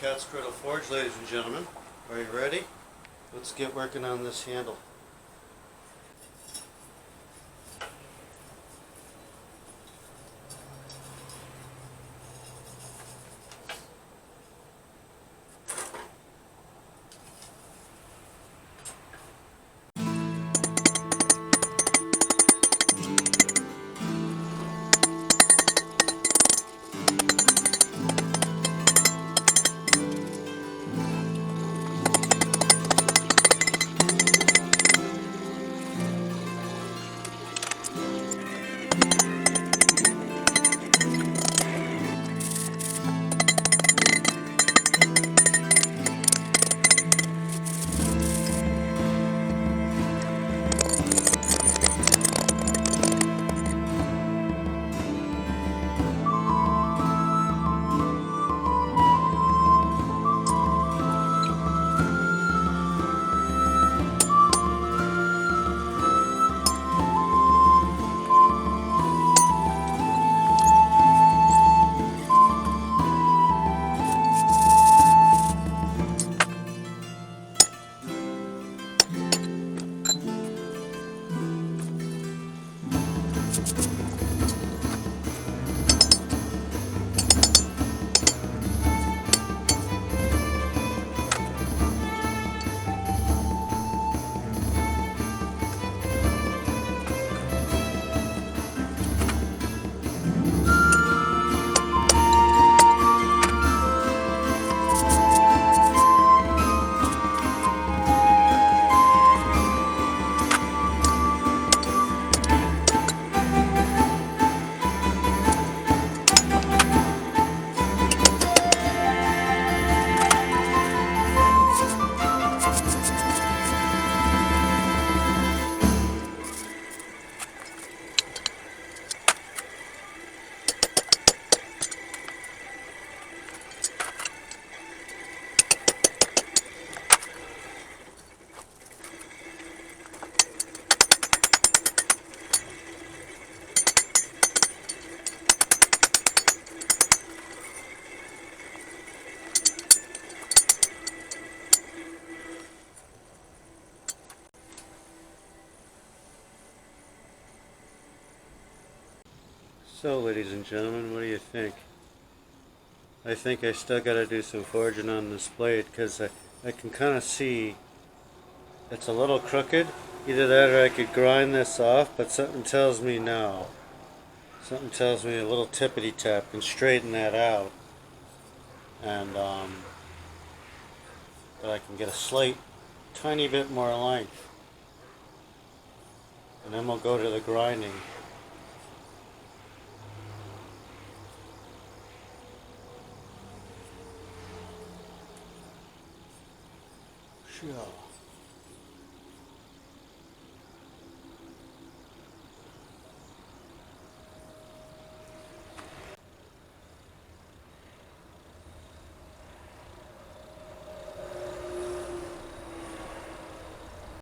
Cat's Cradle Forge, ladies and gentlemen. Are you ready? Let's get working on this handle. So, ladies and gentlemen, what do you think? I think I still got to do some forging on this blade because I can kind of see it's a little crooked. Either that or I could grind this off, but something tells me no. Something tells me a little tippity tap and straighten that out. And that I can get a slight, tiny bit more length. And then we'll go to the grinding. Sure.